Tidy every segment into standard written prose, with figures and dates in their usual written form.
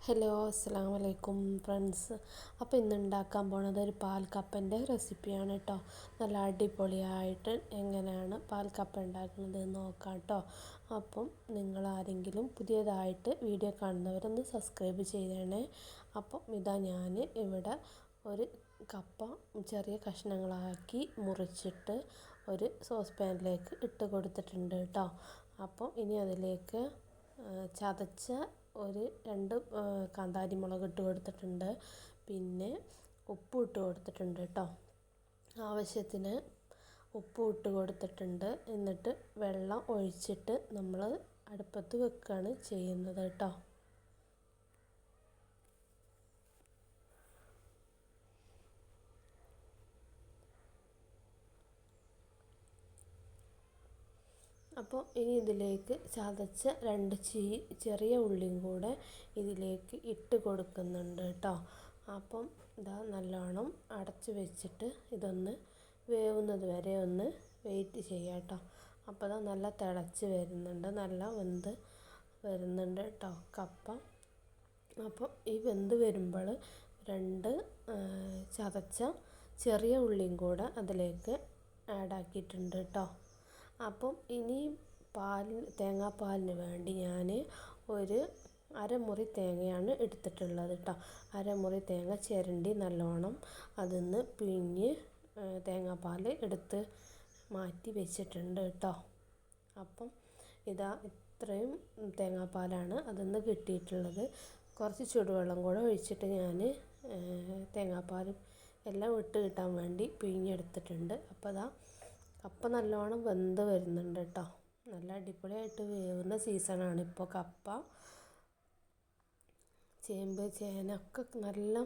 Hello അസ്സലാമു അലൈക്കും friends. അപ്പോൾ ഇന്ന് ഉണ്ടാക്കാൻ പോണത് ഒരു പാൽ കപ്പൻ്റെ റെസിപ്പിയാണ് കേട്ടോ. നല്ല അടിപൊളിയായിട്ട് എങ്ങനെയാണ് പാൽ കപ്പ ഉണ്ടാക്കുന്നത് എന്ന് നോക്കാം കേട്ടോ. അപ്പം നിങ്ങൾ ആരെങ്കിലും പുതിയതായിട്ട് വീഡിയോ കാണുന്നവരൊന്ന് സബ്സ്ക്രൈബ് ചെയ്തേണേ. അപ്പം ഇതാ ഞാൻ ഇവിടെ ഒരു കപ്പ ചെറിയ കഷ്ണങ്ങളാക്കി മുറിച്ചിട്ട് ഒരു സോസ് പാനിലേക്ക് ഇട്ട് കൊടുത്തിട്ടുണ്ട് കേട്ടോ. അപ്പം ഇനി അതിലേക്ക് ചതച്ച ഒരു 2 കാന്താരി മുളക് ഇട്ട് കൊടുത്തിട്ടുണ്ട്. പിന്നെ ഉപ്പ് ഇട്ട് കൊടുത്തിട്ടുണ്ട് കേട്ടോ. ആവശ്യത്തിന് ഉപ്പ് ഇട്ട് കൊടുത്തിട്ടുണ്ട്. എന്നിട്ട് വെള്ളം ഒഴിച്ചിട്ട് നമ്മൾ അടുപ്പത്ത് വെക്കുകയാണ് ചെയ്യുന്നത് കേട്ടോ. അപ്പോൾ ഇനി ഇതിലേക്ക് ചതച്ച 2 ചെറിയ ഉള്ളിയും കൂടെ ഇതിലേക്ക് ഇട്ട് കൊടുക്കുന്നുണ്ട് കേട്ടോ. അപ്പം ഇതാ നല്ലോണം അടച്ച് വെച്ചിട്ട് ഇതൊന്ന് വേവുന്നത് വരെ ഒന്ന് വെയിറ്റ് ചെയ്യാം കേട്ടോ. അപ്പോൾ ഇതാ നല്ല തിളച്ച് വരുന്നുണ്ട്, നല്ല വെന്ത് വരുന്നുണ്ട് കേട്ടോ കപ്പ. അപ്പോൾ ഈ വെന്ത് വരുമ്പോൾ 2 ചതച്ച ചെറിയ ഉള്ളിയും കൂടെ അതിലേക്ക് ആഡാക്കിയിട്ടുണ്ട് കേട്ടോ. അപ്പം ഇനി തേങ്ങാപ്പാലിന് വേണ്ടി ഞാൻ ഒരു അരമുറി തേങ്ങയാണ് എടുത്തിട്ടുള്ളത് കേട്ടോ. അരമുറി തേങ്ങ ചിരണ്ടി നല്ലോണം അതിന്ന് പിഴിഞ്ഞ് തേങ്ങാപ്പാൽ എടുത്ത് മാറ്റി വെച്ചിട്ടുണ്ട് കേട്ടോ. അപ്പം ഇതാ ഇത്രയും തേങ്ങാപ്പാലാണ് അതിന്ന് കിട്ടിയിട്ടുള്ളത്. കുറച്ച് ചൂടുവെള്ളം കൂടെ ഒഴിച്ചിട്ട് ഞാൻ തേങ്ങാപ്പാലും എല്ലാം ഇട്ട് കിട്ടാൻ വേണ്ടി പിഴിഞ്ഞെടുത്തിട്ടുണ്ട്. അപ്പോൾ അതാ കപ്പ നല്ലോണം വെന്ത് വരുന്നുണ്ട് കേട്ടോ. നല്ല അടിപൊളിയായിട്ട് വേവുന്ന സീസണാണ് ഇപ്പോൾ കപ്പ. ചേമ്പ് ചേനയൊക്കെ നല്ല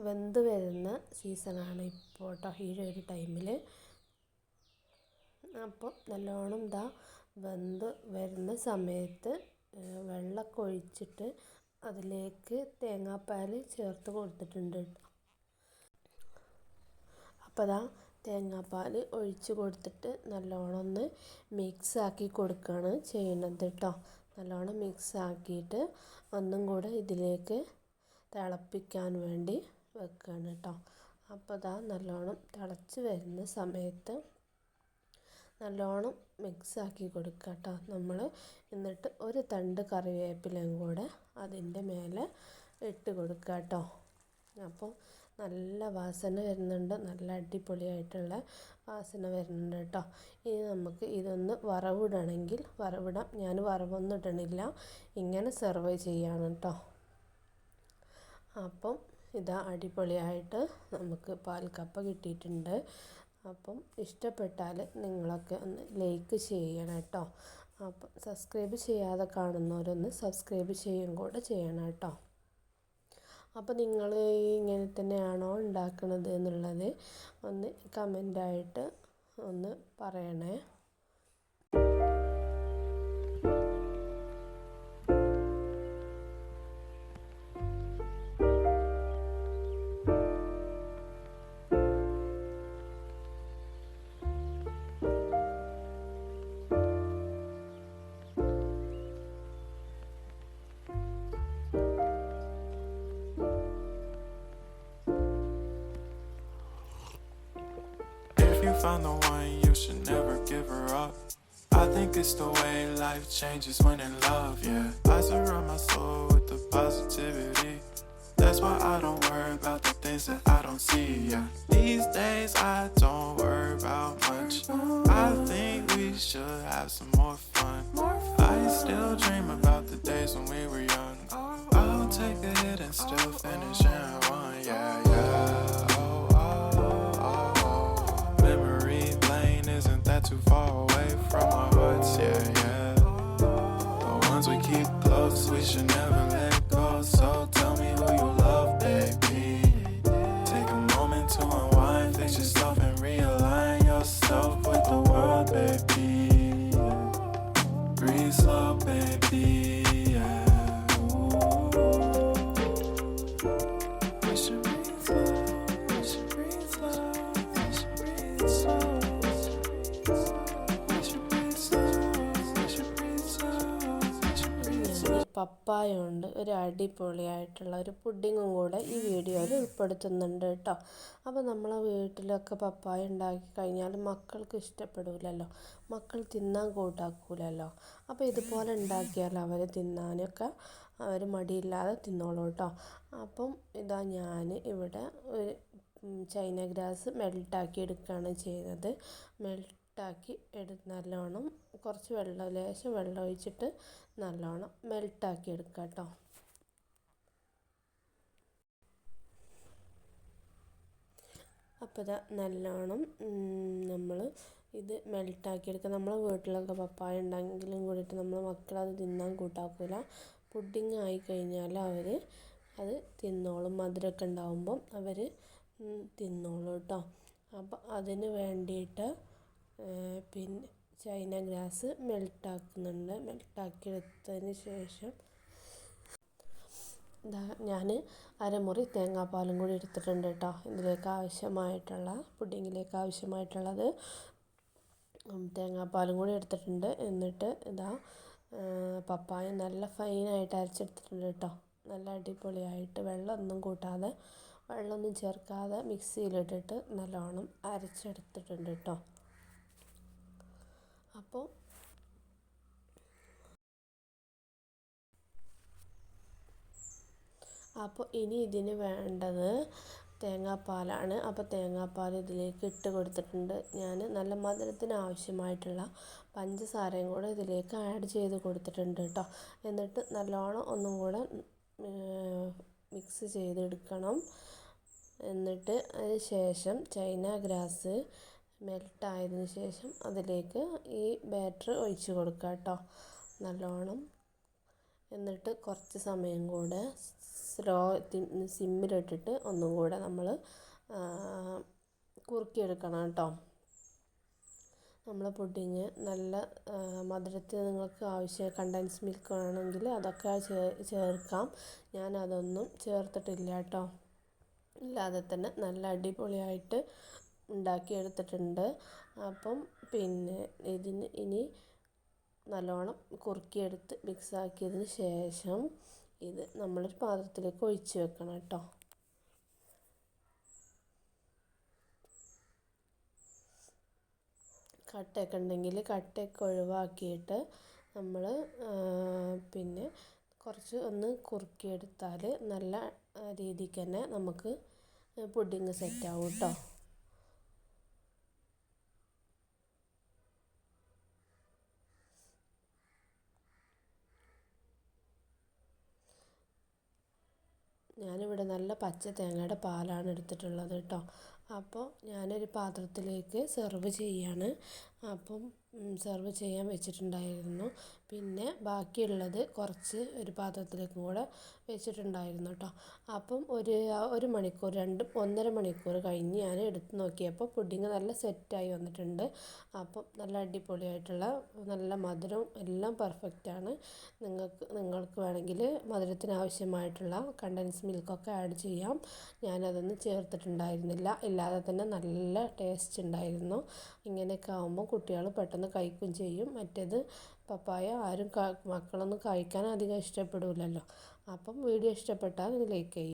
വെന്ത് വരുന്ന സീസണാണ് ഇപ്പോൾ കേട്ടോ ഈ ഒരു ടൈമിൽ. അപ്പോൾ നല്ലോണം വെന്ത് വരുന്ന സമയത്ത് വെള്ളമൊക്കെ ഒഴിച്ചിട്ട് അതിലേക്ക് തേങ്ങാപ്പാൽ ചേർത്ത് കൊടുത്തിട്ടുണ്ട് കേട്ടോ. അപ്പോൾ തേങ്ങാപ്പാൽ ഒഴിച്ച് കൊടുത്തിട്ട് നല്ലോണം ഒന്ന് മിക്സ് ആക്കി കൊടുക്കുകയാണ് ചെയ്യുന്നത് കേട്ടോ. നല്ലോണം മിക്സ് ആക്കിയിട്ട് ഒന്നും കൂടെ ഇതിലേക്ക് തിളപ്പിക്കാൻ വേണ്ടി വെക്കുകയാണ് കേട്ടോ. അപ്പോൾ നല്ലോണം തിളച്ച് വരുന്ന സമയത്ത് നല്ലോണം മിക്സ് ആക്കി കൊടുക്കുക കേട്ടോ നമ്മൾ. എന്നിട്ട് ഒരു തണ്ട് കറിവേപ്പിലയും കൂടെ അതിൻ്റെ മേലെ ഇട്ട് കൊടുക്കുക കേട്ടോ. അപ്പോൾ നല്ല വാസന വരുന്നുണ്ട്, നല്ല അടിപൊളിയായിട്ടുള്ള വാസന വരുന്നുണ്ട് കേട്ടോ. ഇനി നമുക്ക് ഇതൊന്ന് വറവിടണമെങ്കിൽ വറവിടാം. ഞാൻ വറവൊന്നും ഇടണില്ല, ഇങ്ങനെ സെർവ് ചെയ്യാണ് കേട്ടോ. അപ്പം ഇതാ അടിപൊളിയായിട്ട് നമുക്ക് പാൽ കപ്പ കിട്ടിയിട്ടുണ്ട്. അപ്പം ഇഷ്ടപ്പെട്ടാൽ നിങ്ങളൊക്കെ ഒന്ന് ലൈക്ക് ചെയ്യണം കേട്ടോ. അപ്പം സബ്സ്ക്രൈബ് ചെയ്യാതെ കാണുന്നവരൊന്ന് സബ്സ്ക്രൈബ് ചെയ്യുകയും കൂടെ ചെയ്യണം കേട്ടോ. അപ്പോൾ നിങ്ങൾ ഇങ്ങനെ തന്നെയാണോ ഉണ്ടാക്കുന്നത് എന്നുള്ളത് ഒന്ന് കമൻ്റായിട്ട് ഒന്ന് പറയണേ. If you found the one, you should never give her up. I think it's the way life changes when in love, yeah. I surround my soul with the positivity. That's why I don't worry about the things that I don't see, yeah. These days I don't worry about much. I think we should have some more fun. I still dream about the days when we were young. I'll take a hit and still finish in one, yeah, yeah. Isn't that too far away from our hearts, yeah, yeah. The ones we keep close, we should never let go. So tell me who you love, baby. Take a moment to unwind, fix yourself and realign yourself with the world, baby. Breathe slow, baby, yeah. We should breathe slow, we should breathe slow, we should breathe slow. പപ്പ പപ്പായ കൊണ്ട് ഒരു അടിപൊളിയായിട്ടുള്ള ഒരു പുഡിങ്ങും കൂടെ ഈ വീഡിയോയിൽ ഉൾപ്പെടുത്തുന്നുണ്ട് കേട്ടോ. അപ്പോൾ നമ്മളെ വീട്ടിലൊക്കെ പപ്പായ ഉണ്ടാക്കി കഴിഞ്ഞാൽ മക്കൾക്ക് ഇഷ്ടപ്പെടില്ലല്ലോ, മക്കൾ തിന്നാൻ കൂട്ടാക്കൂലല്ലോ. അപ്പോൾ ഇതുപോലെ ഉണ്ടാക്കിയാൽ അവർ തിന്നാനൊക്കെ അവർ മടിയില്ലാതെ തിന്നോളൂ കേട്ടോ. അപ്പം ഇതാ ഞാൻ ഇവിടെ ഒരു ചൈന ഗ്രാസ് മെൽട്ടാക്കി എടുക്കുകയാണ് ചെയ്യുന്നത്. മെൽട്ടാക്കി നല്ലോണം കുറച്ച് വെള്ളം, ലേശം വെള്ളം ഒഴിച്ചിട്ട് നല്ലോണം മെൽട്ടാക്കി എടുക്കുക കേട്ടോ. അപ്പോൾ ഇതാ നല്ലോണം നമ്മൾ ഇത് മെൽട്ടാക്കി എടുക്കുക. നമ്മളെ വീട്ടിലൊക്കെ പപ്പായ ഉണ്ടെങ്കിലും കൂടിയിട്ട് നമ്മൾ മക്കളത് തിന്നാൻ കൂട്ടാക്കൂല. പുഡിങ് ആയി കഴിഞ്ഞാൽ അവർ അത് തിന്നോളും, മധുരമൊക്കെ ഉണ്ടാകുമ്പം അവർ തിന്നോളൂ കേട്ടോ. അപ്പോൾ അതിന് വേണ്ടിയിട്ട് പിന്നെ ചൈന ഗ്രാസ് മെൽട്ടാക്കുന്നുണ്ട്. മെൽട്ടാക്കി എടുത്തതിന് ശേഷം ഞാൻ അരമുറി തേങ്ങാപ്പാലും കൂടി എടുത്തിട്ടുണ്ട് കേട്ടോ. ഇതിലേക്ക് ആവശ്യമായിട്ടുള്ള പുഡിങ്ങിലേക്ക് ആവശ്യമായിട്ടുള്ളത് തേങ്ങാപ്പാലും കൂടി എടുത്തിട്ടുണ്ട്. എന്നിട്ട് ഇതാ പപ്പായ നല്ല ഫൈനായിട്ട് അരച്ചെടുത്തിട്ടുണ്ട് കേട്ടോ. നല്ല അടിപൊളിയായിട്ട് വെള്ളമൊന്നും കൂട്ടാതെ, വെള്ളമൊന്നും ചേർക്കാതെ മിക്സിയിലിട്ടിട്ട് നല്ലോണം അരച്ചെടുത്തിട്ടുണ്ട് കേട്ടോ. അപ്പോൾ ഇനി ഇതിന് വേണ്ടത് തേങ്ങാപ്പാലാണ്. അപ്പോൾ തേങ്ങാപ്പാൽ ഇതിലേക്ക് ഇട്ട് കൊടുത്തിട്ടുണ്ട്. ഞാൻ നല്ല മധുരത്തിന് ആവശ്യമായിട്ടുള്ള പഞ്ചസാരയും കൂടെ ഇതിലേക്ക് ആഡ് ചെയ്ത് കൊടുത്തിട്ടുണ്ട് കേട്ടോ. എന്നിട്ട് നല്ലോണം ഒന്നും കൂടെ മിക്സ് ചെയ്തെടുക്കണം. എന്നിട്ട് അതിന് ശേഷം ചൈന ഗ്രാസ് മെൽട്ടായതിന് ശേഷം അതിലേക്ക് ഈ ബാറ്റർ ഒഴിച്ച് കൊടുക്കുക കേട്ടോ നല്ലോണം. എന്നിട്ട് കുറച്ച് സമയം കൂടെ സിമ്മിലിട്ടിട്ട് ഒന്നും കൂടെ നമ്മൾ കുറുക്കിയെടുക്കണം കേട്ടോ. നമ്മളെ പുഡിങ് നല്ല മധുരത്തിന് നിങ്ങൾക്ക് ആവശ്യം കണ്ടൻസ് മിൽക്ക് ആണെങ്കിൽ അതൊക്കെ ചേർക്കാം. ഞാനതൊന്നും ചേർത്തിട്ടില്ല കേട്ടോ. ഇല്ലാതെ തന്നെ നല്ല അടിപൊളിയായിട്ട് ഉണ്ടാക്കിയെടുത്തിട്ടുണ്ട്. അപ്പം പിന്നെ ഇതിന് ഇനി നല്ലോണം കുറുക്കിയെടുത്ത് മിക്സാക്കിയതിന് ശേഷം ഇത് നമ്മളൊരു പാത്രത്തിലേക്ക് ഒഴിച്ച് വെക്കണം കേട്ടോ. കട്ടയൊക്കെ ഉണ്ടെങ്കിൽ കട്ടയൊക്കെ ഒഴിവാക്കിയിട്ട് നമ്മൾ പിന്നെ കുറച്ച് ഒന്ന് കുറുക്കിയെടുത്താൽ നല്ല രീതിക്ക് തന്നെ നമുക്ക് പുഡിങ് സെറ്റാവും കേട്ടോ. ഞാനിവിടെ നല്ല പച്ച തേങ്ങയുടെ പാലാണ് എടുത്തിട്ടുള്ളത് കേട്ടോ. അപ്പോൾ ഞാനൊരു പാത്രത്തിലേക്ക് സെർവ് ചെയ്യാണ്. അപ്പം സെർവ് ചെയ്യാൻ വെച്ചിട്ടുണ്ടായിരുന്നു. പിന്നെ ബാക്കിയുള്ളത് കുറച്ച് ഒരു പാത്രത്തിലേക്കും കൂടെ വെച്ചിട്ടുണ്ടായിരുന്നു കേട്ടോ. അപ്പം ഒരു മണിക്കൂർ 1.5 മണിക്കൂർ കഴിഞ്ഞ് ഞാൻ എടുത്ത് നോക്കിയപ്പോൾ പുഡിങ് നല്ല സെറ്റായി വന്നിട്ടുണ്ട്. അപ്പം നല്ല അടിപൊളിയായിട്ടുള്ള നല്ല മധുരവും എല്ലാം പെർഫെക്റ്റാണ്. നിങ്ങൾക്ക് വേണമെങ്കിൽ മധുരത്തിന് ആവശ്യമായിട്ടുള്ള കണ്ടൻസ് മിൽക്കൊക്കെ ആഡ് ചെയ്യാം. ഞാനതൊന്നും ചേർത്തിട്ടുണ്ടായിരുന്നില്ല. ഇല്ലാതെ തന്നെ നല്ല ടേസ്റ്റ് ഉണ്ടായിരുന്നു. ഇങ്ങനെയൊക്കെ ആകുമ്പോൾ കുട്ടികൾ പെട്ടെന്ന് കഴിക്കുകയും ചെയ്യും. മറ്റേത് പപ്പായ ആരും മക്കളൊന്നും കഴിക്കാൻ അധികം ഇഷ്ടപ്പെടില്ലല്ലോ. അപ്പം വീഡിയോ ഇഷ്ടപ്പെട്ടാൽ ലൈക്ക് ചെയ്യും.